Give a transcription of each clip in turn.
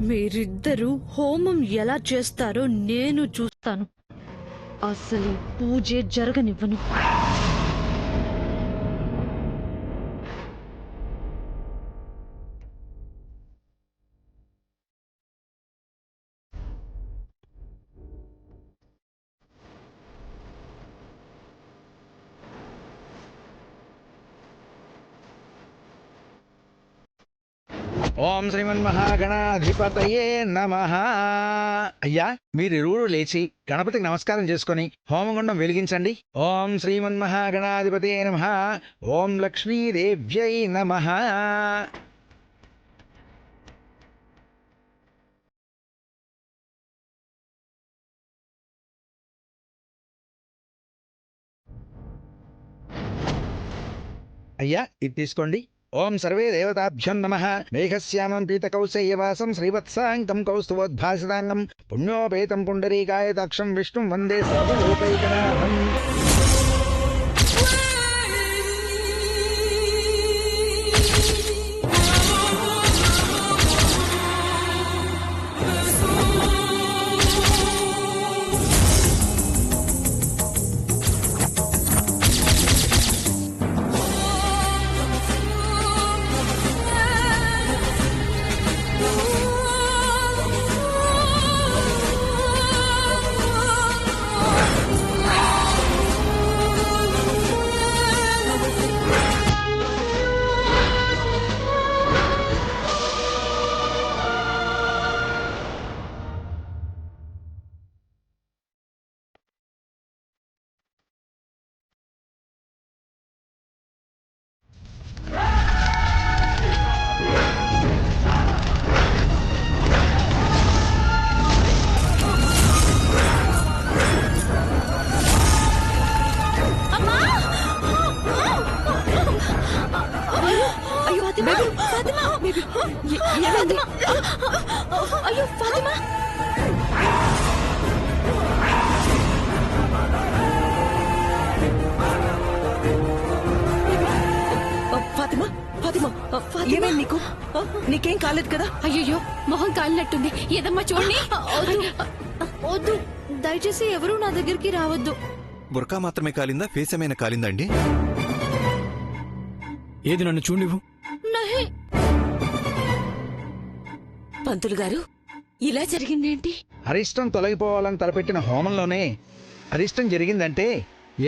మీరిద్దరూ హోమం ఎలా చేస్తారో నేను చూస్తాను. అసలు పూజే జరగనివ్వను. ఓం శ్రీమన్మహాగణాధిపతయే నమః. అయ్యా, మీరిరువురు లేచి గణపతికి నమస్కారం చేసుకుని హోమగుండం వెలిగించండి. ఓం శ్రీమన్మహాగణాధిపతయే నమః. ఓం లక్ష్మీదేవ్యై నమః. అయ్యా, ఇది తీసుకోండి. ఓం సర్వే దేవతాభ్యం నమః. మేఘశ్యామం పీతకౌశేయవాసం శ్రీవత్సాంకం కౌస్తువోద్భాసితాంగం పుణ్యోపేతం పుండరీకాయతాక్షం విష్ణుం వందే సర్వలోకైకనాథం. అయ్యో ఫాతిమా, ఫాతిమా, ఫాతిమా, ఏమైంది నీకు? నీకేం కాలేదు కదా? అయ్యో మొహం కాలినట్టుంది. ఏదమ్మా చూడండి. వద్దు, దయచేసి ఎవరూ నా దగ్గరికి రావద్దు. బుర్కా మాత్రమే కాలిందా? ఫేస్ ఏమైనా కాలిందా అండి? ఏది నన్ను చూడివు. పంతులు గారు, ఇలా జరిగిందేంటి? అరిష్టం తొలగిపోవాలని తలపెట్టిన హోమంలోనే అరిష్టం జరిగిందంటే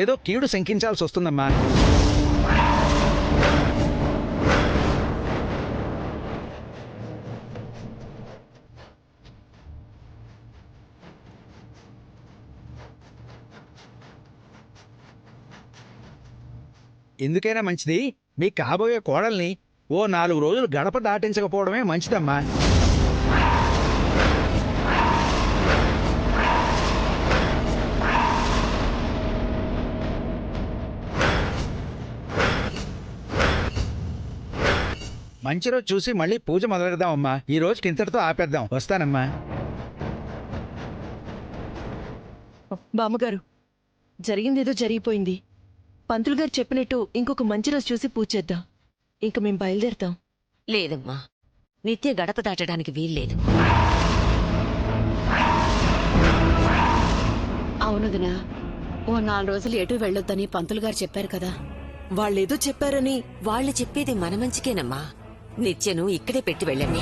ఏదో కీడు శంకించాల్సి వస్తుందమ్మా. ఎందుకైనా మంచిది మీ కాబోయే కోడల్ని ఓ 4 రోజులు గడప దాటించకపోవడమే మంచిదమ్మా. మంచి రోజు చూసి మళ్ళీ పూజ మొదలెడదామమ్మా. ఈ రోజుకి ఇంతటితో ఆపేద్దాం. వస్తానమ్మా. బామ్మగారు, జరిగిందేదో జరిగిపోయింది. పంతులు గారు చెప్పినట్టు ఇంకొక మంచి రోజు చూసి పూజ చేద్దాం. ఇంక మేం బయలుదేరుతాం. లేదమ్మా, నిత్య గడప దాటడానికి వీల్లేదు. అవునదినా, ఓ 4 రోజులు ఎటు వెళ్ళొద్దని పంతులు గారు చెప్పారు కదా. వాళ్ళేదో చెప్పారని. వాళ్ళు చెప్పేది మన మంచికేనమ్మా. నిత్యను ఇక్కడే పెట్టి వెళ్ళండి.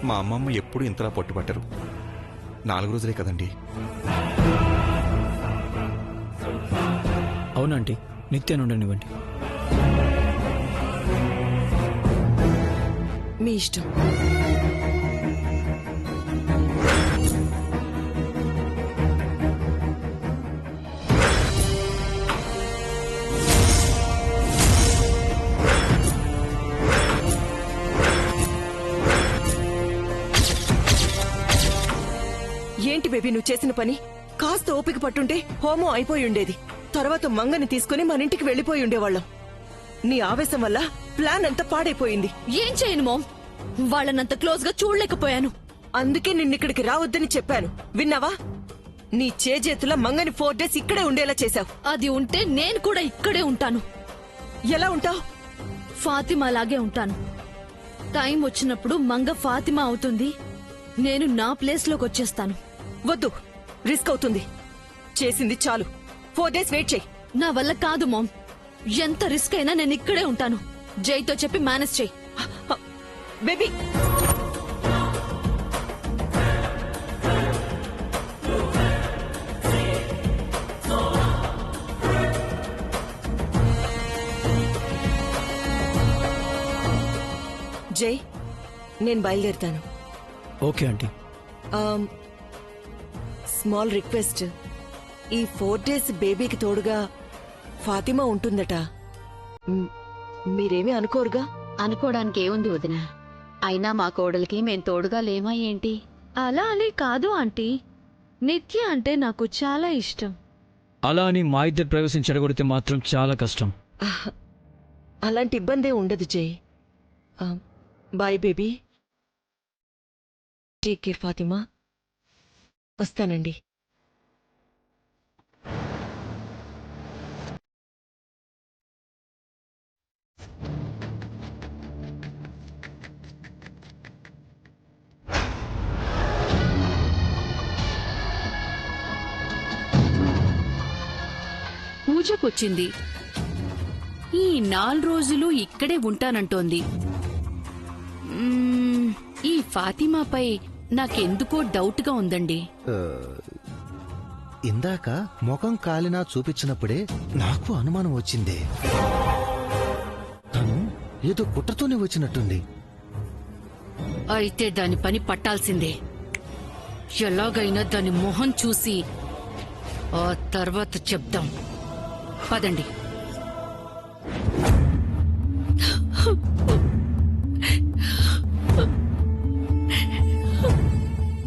మా అమ్మమ్మ ఎప్పుడు ఇంతలా పట్టుబట్టరు. 4 రోజులే కదండి. అవునంటీ, నిత్యాన్ని ఉండనివ్వండి. మీ ఇష్టం. ఏంటి బేబీ నువ్వు చేసిన పని? కాస్త ఓపిక పట్టుంటే హోమం అయిపోయి ఉండేది. తర్వాత మంగని తీసుకుని మన ఇంటికి వెళ్లిపోయి ఉండేవాళ్ళం. నీ ఆవేశం వల్ల ప్లాన్ అంతా పాడైపోయింది. ఏం చేయను మామ్, వాళ్ళనంత క్లోజ్ గా చూడలేకపోయాను. అందుకే నిన్నిక్కడికి రావద్దని చెప్పాను. విన్నావా? నీ చేజేతుల మంగని 4 days ఇక్కడే ఉండేలా చేశావు. అది ఉంటే నేను కూడా ఇక్కడే ఉంటాను. ఎలా ఉంటావు? ఫాతిమా లాగే ఉంటాను. టైం వచ్చినప్పుడు మంగ ఫాతిమా అవుతుంది, నేను నా ప్లేస్ లోకి వచ్చేస్తాను. వద్దు, రిస్క్ అవుతుంది. చేసింది చాలు. 4 days వెయిట్ చెయ్యి. నా వల్ల కాదు మామ్. ఎంత రిస్క్ అయినా నేను ఇక్కడే ఉంటాను. జైతో చెప్పి మేనేజ్ చెయ్యి. బేబీ, జై, నేను బయలుదేరుతాను. Okay aunty. స్మాల్ రిక్వెస్ట్, ఈ 4 days బేబీకి తోడుగా ఫాతిమా ఉంటుందట. మీరేమీ అనుకోరుగా? అనుకోవడానికి ఏముంది వదిన? అయినా మా కోడలికి మేం తోడుగా లేమా ఏంటి? అలా అని కాదు ఆంటీ, నిత్య అంటే నాకు చాలా ఇష్టం. అలా అని మా ఇద్దరు ప్రైవసీని చెడగొడితే మాత్రం చాలా కష్టం. అలాంటి ఇబ్బందే ఉండదు జై. Bye baby. Take care Fatima. వస్తానండి. పూజకొచ్చింది. ఈ 4 రోజులు ఇక్కడే ఉంటానంటోంది. ఈ ఫాతిమాపై నాకెందుకో డౌట్గా ఉందండి. ఇందాక ముఖం కాలినా చూపించినప్పుడే నాకు అనుమానం వచ్చిందే. తను ఏదో కుట్రతోనే వచ్చినట్టుంది. అయితే దాని పని పట్టాల్సిందే. ఎలాగైనా దాని మొహం చూసి ఆ తర్వాత చెప్దాం. పదండి.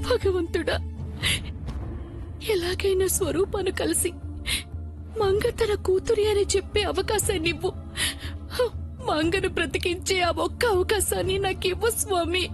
భగవంతుడా, ఎలాగైనా స్వరూపాన్ని కలిసి మంగ తన కూతురి అని చెప్పే అవకాశాన్నివ్వు. మంగను బ్రతికించే ఆ ఒక్క అవకాశాన్ని నాకివ్వు స్వామి.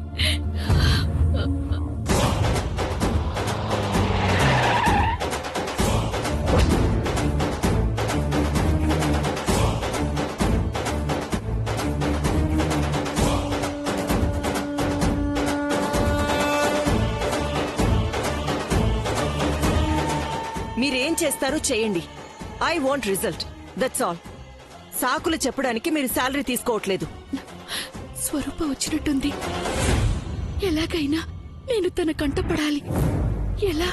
మీరేం చేస్తారో చేయండి. I want result, that's all. సాకులు చెప్పడానికి మీరు శాలరీ తీసుకోవట్లేదు. స్వరూప వచ్చినట్టుంది. ఎలాగైనా నేను తన కంటపడాలి. ఎలా?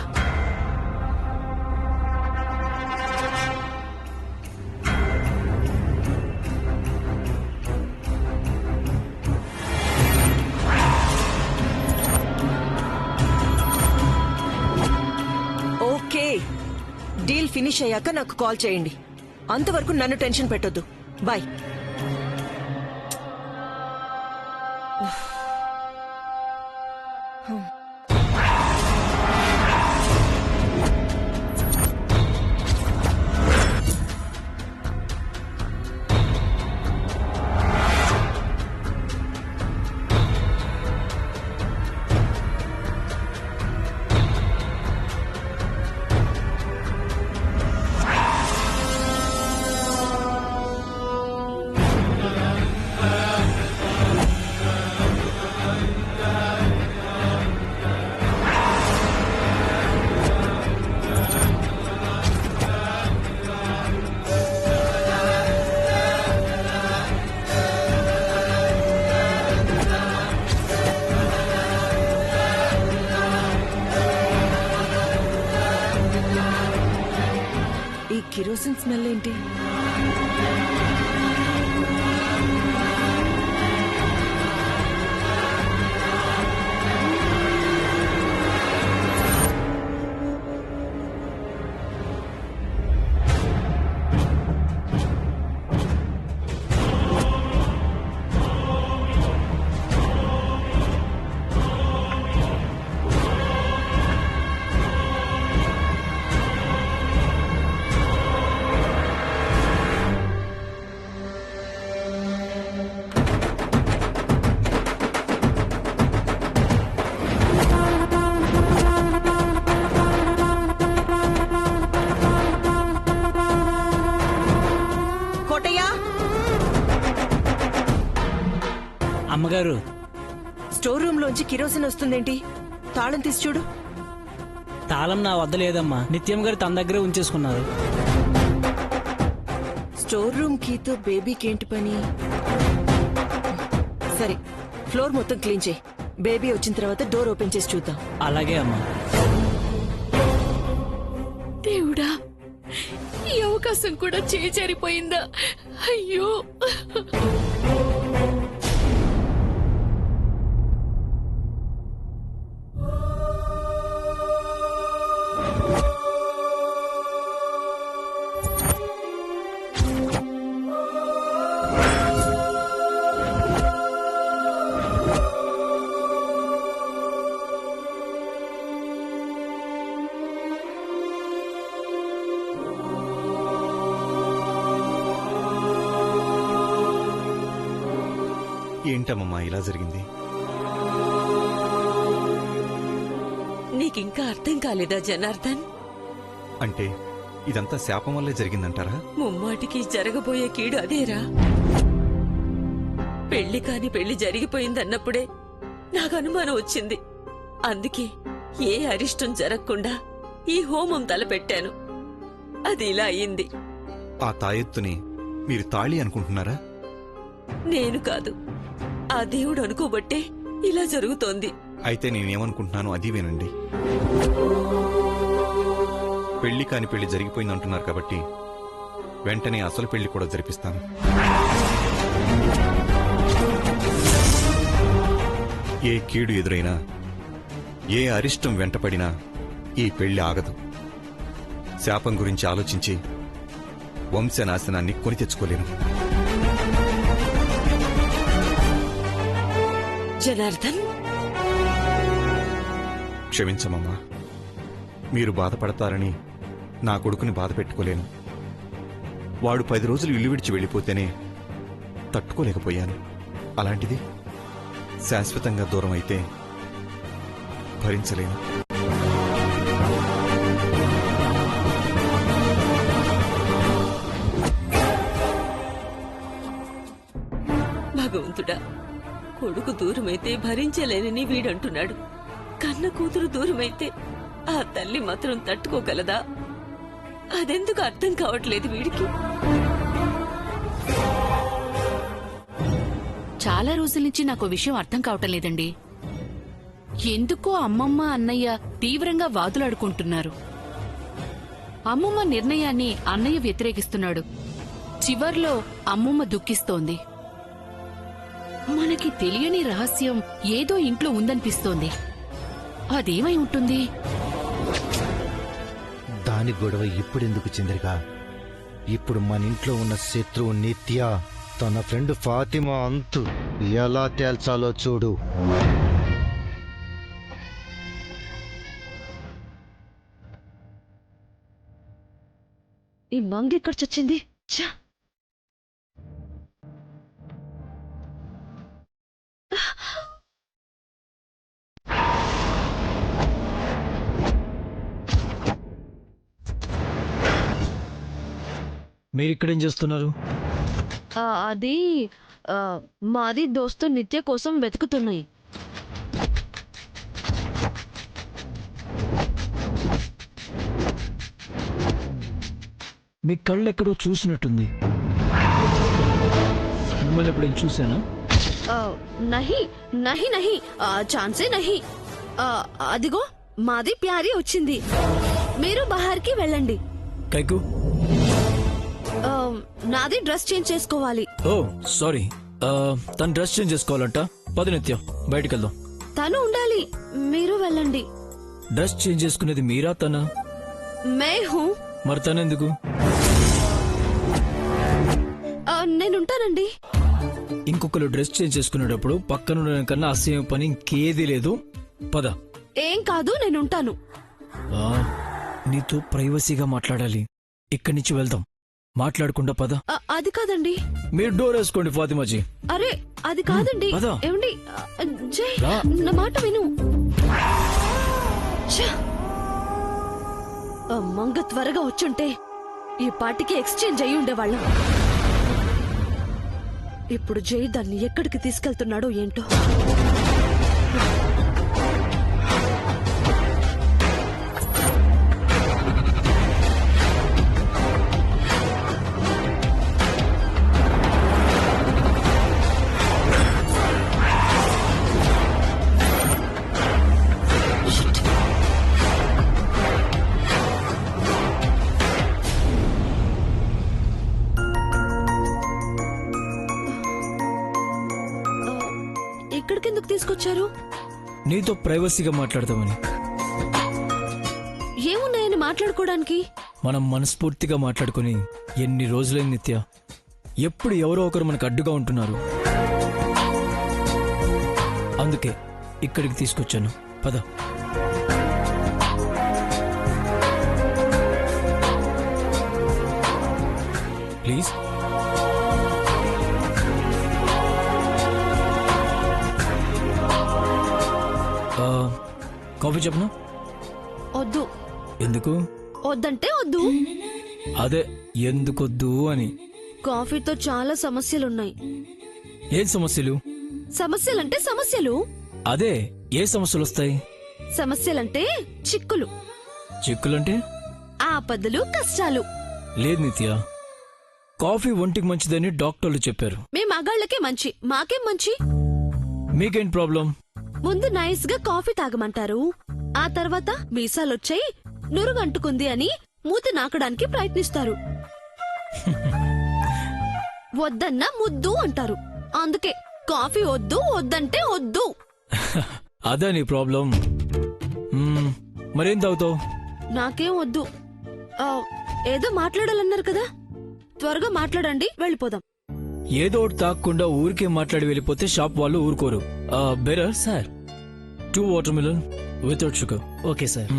ఓకే, డీల్ ఫినిష్ అయ్యాక నాకు కాల్ చేయండి. అంతవరకు నన్ను టెన్షన్ పెట్టొద్దు. బాయ్. ఈ కిరోసిన్ స్మెల్ ఏంటి? అమ్మగారు స్టోర్ రూమ్ లోంచి కిరోసిన్ వస్తుందేంటి? తాళం తీసి చూడు. తాళం నా వద్ద లేదమ్మా, నిత్యం గారు తన దగ్గరే ఉంచేసుకున్నారు. స్టోర్ రూమ్ కీతో బేబీకి ఏంటి పని? సరే, ఫ్లోర్ మొత్తం క్లీన్ చేయి. బేబీ వచ్చిన తర్వాత డోర్ ఓపెన్ చేసి చూద్దాం. అలాగే అమ్మా. దేవుడా, ఈ అవకాశం కూడా చేజారిపోయిందా? అయ్యో. ఏంటమ్మమ్మా ఇలా జరిగింది? నీకింకా అర్థం కాలేదా జనార్దన్? అంటే ఇదంతా శాపం వల్లే జరిగిందంటారా? ముమ్మాటికి జరగబోయే కీడు అదేరా. పెళ్లి కాని పెళ్లి జరిగిపోయిందన్నప్పుడే నాకు అనుమానం వచ్చింది. అందుకే ఏ అరిష్టం జరగకుండా ఈ హోమం తలపెట్టాను. అది ఇలా అయింది. ఆ తాయెత్తుని మీరు తాళి అనుకుంటున్నారా? నేను కాదు, ఆ దేవుడు అనుకోబట్టే ఇలా జరుగుతోంది. అయితే నేనేమనుకుంటున్నాను అది వినండి. పెళ్లి కాని పెళ్లి జరిగిపోయిందంటున్నారు కాబట్టి వెంటనే అసలు పెళ్లి కూడా జరిపిస్తాను. ఏ కీడు ఎదురైనా, ఏ అరిష్టం వెంటపడినా ఈ పెళ్లి ఆగదు. శాపం గురించి ఆలోచించి వంశనాశనాన్ని కొని తెచ్చుకోలేను. జనార్దన్, క్షమించమమ్మా. మీరు బాధపడతారని నా కొడుకుని బాధ పెట్టుకోలేను. వాడు 10 రోజులు ఇల్లు విడిచి వెళ్ళిపోతేనే తట్టుకోలేకపోయాను. అలాంటిది శాశ్వతంగా దూరం అయితే భరించలేను. భగవంతుడా, కొడుకు దూరమైతే భరించలేనని వీడంటున్నాడు. కన్న కూతురు దూరమైతే ఆ తల్లి మాత్రం తట్టుకోగలదా? అదెందుకు అర్థం కావట్లేదు వీడికి. చాలా రోజుల నుంచి నాకు విషయం అర్థం కావటం లేదండి. ఎందుకో అమ్మమ్మ అన్నయ్య తీవ్రంగా వాదులాడుకుంటున్నారు. అమ్మమ్మ నిర్ణయాన్ని అన్నయ్య వ్యతిరేకిస్తున్నాడు. చివర్లో అమ్మమ్మ దుఃఖిస్తోంది. మనకి తెలియని రహస్యం ఏదో ఇంట్లో ఉందనిపిస్తోంది. అదేమై ఉంటుంది? దాని గొడవ ఇప్పుడెందుకు చంద్రిక? ఇప్పుడు మన ఇంట్లో ఉన్న శత్రువు నిత్య తన ఫ్రెండ్ ఫాతిమా అంతు ఎలా తేల్చాలో చూడు. ఈ మంగి ఇక్కడ చచ్చింది. మీరు ఇక్కడేం చేస్తున్నారు? అది మాది దోస్తు నిత్య కోసం వెతుకుతున్నాయి. మీ కళ్ళు ఎక్కడో చూసినట్టుంది. మిమ్మల్ని ఎప్పుడైనా చూసానా? నహి నహి నహి, ఛాన్సే నహి. అదిగో మాది ప్యారీ వచ్చింది. మీరు బహార్కి వెళ్ళండి. కైకు, నాది డ్రెస్ చేంజ్ చేసుకోవాలి. ఓ సారీ, తను డ్రెస్ చేంజ్ చేసుకోవాలంట. పది నిత్యం బయటికి వెళ్దాం. తను ఉండాలి, మీరు వెళ్ళండి. డ్రెస్ చేంజ్ చేసుకునేది మీరా తనా? మే హూ. మరి తనెందుకు? నేనుంటానండి. ఇంకొకరు డ్రెస్ చేంజ్ చేసుకునేటప్పుడు పక్కన కన్నా అసహ్యం పని ఇంకేదీ లేదు. పద. ఏం కాదు, నేనుంటాను. నీతో ప్రైవసీగా మాట్లాడాలి. ఇక్కడి నుంచి వెళ్దాం. మాట్లాడకుండా పద. అది కాదండి. మీరు డోర్ వేసుకోండి ఫాతిమాజీ. అరే అది కాదండి. పద. ఏమండి, జై రా. నా మాట విను. మంగ త్వరగా వచ్చుంటే ఈ పార్టీకి ఎక్స్చేంజ్ అయి ఉండేవాళ్ళం. ఇప్పుడు జై దాన్ని ఎక్కడికి తీసుకెళ్తున్నాడో ఏంటో. ఇక్కడికెందుకు తీసుకొచ్చారు? నీతో ప్రైవసీగా మాట్లాడదామని. ఏమున్నాయని మాట్లాడుకోవడానికి? మనం మనస్ఫూర్తిగా మాట్లాడుకుని ఎన్ని రోజులైంది నిత్య. ఎప్పుడు ఎవరో ఒకరు మనకు అడ్డుగా ఉంటున్నారు. అందుకే ఇక్కడికి తీసుకొచ్చాను. పద. ప్లీజ్. కాఫీ చెప్పనా? వద్దు. ఎందుకు? వద్దంటే వద్దు. అదే ఎందుకొద్దు అని. కాఫీతో చాలా సమస్యలున్నాయి. ఏం సమస్యలు? సమస్యలంటే సమస్యలు. అదే ఏ సమస్యలు వస్తాయి? సమస్యలంటే చిక్కులు. చిక్కులంటే? ఆపదలు, కష్టాలు. లేదు నిత్య, కాఫీ ఒంటికి మంచిదని డాక్టర్లు చెప్పారు. మీ మగాళ్ళకే మంచి, మాకేం మంచి? మీకేం ప్రాబ్లం? ముందు నైస్ గా కాఫీ తాగమంటారు, ఆ తర్వాత మీసాలొచ్చాయి, నురుగంటుకుంది అని మూతి నాకడానికి ప్రయత్నిస్తారు. వద్దన్నా ముద్దు అంటారు. అందుకే కాఫీ వద్దు, వద్దంటే వద్దు. అదే నీ ప్రాబ్లం. మరేం తాగుతావు? నాకేం వద్దు. ఏదో మాట్లాడాలన్నారు కదా, త్వరగా మాట్లాడండి, వెళ్ళిపోదాం. ఏదో ఒకటి తాగకుండా ఊరికే మాట్లాడి వెళ్ళిపోతే షాప్ వాళ్ళు ఊరుకోరు. Better sir 2 watermelon without sugar. Okay sir.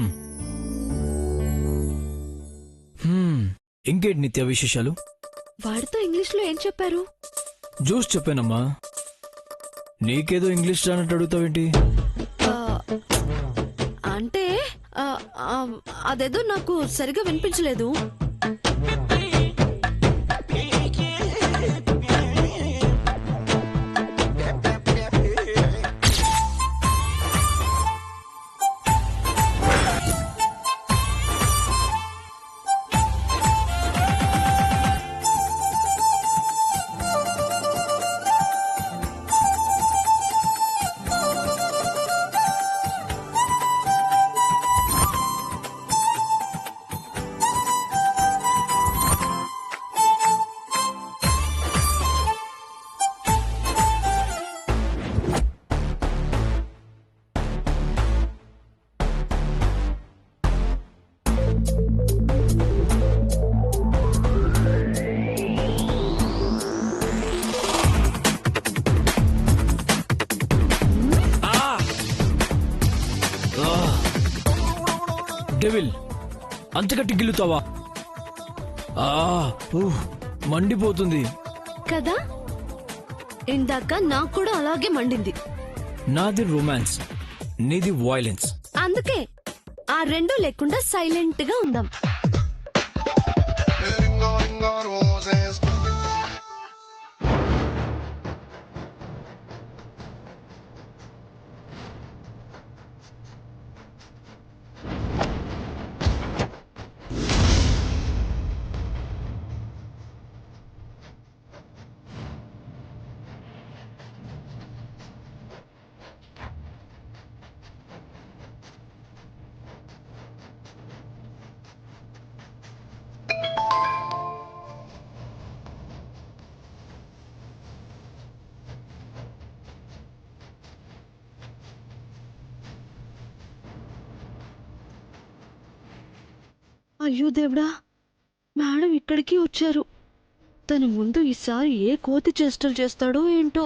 ఇంకేంటి నిత్య విశేషాలు? వాడితో ఇంగ్లీష్ లో ఏం చెప్పారు? జ్యూస్ చెప్పానమ్మా. నీకేదో ఇంగ్లీష్ రానట్టు అడుగుతావేంటి? అంటే అదేదో నాకు సరిగా వినిపించలేదు. డెవిల్, అంత గట్టి గిల్లుతావా? మండిపోతుంది కదా. ఇందాక నాకు కూడా అలాగే మండింది. నాది రొమాన్స్, నీది వైలెన్స్. అందుకే ఆ రెండు లేకుండా సైలెంట్ గా ఉందాం. అయ్యో దేవుడా, మేడం ఇక్కడికి వచ్చారు. తన ముందు ఈసారి ఏ కోతి చేష్టలు చేస్తాడో ఏంటో.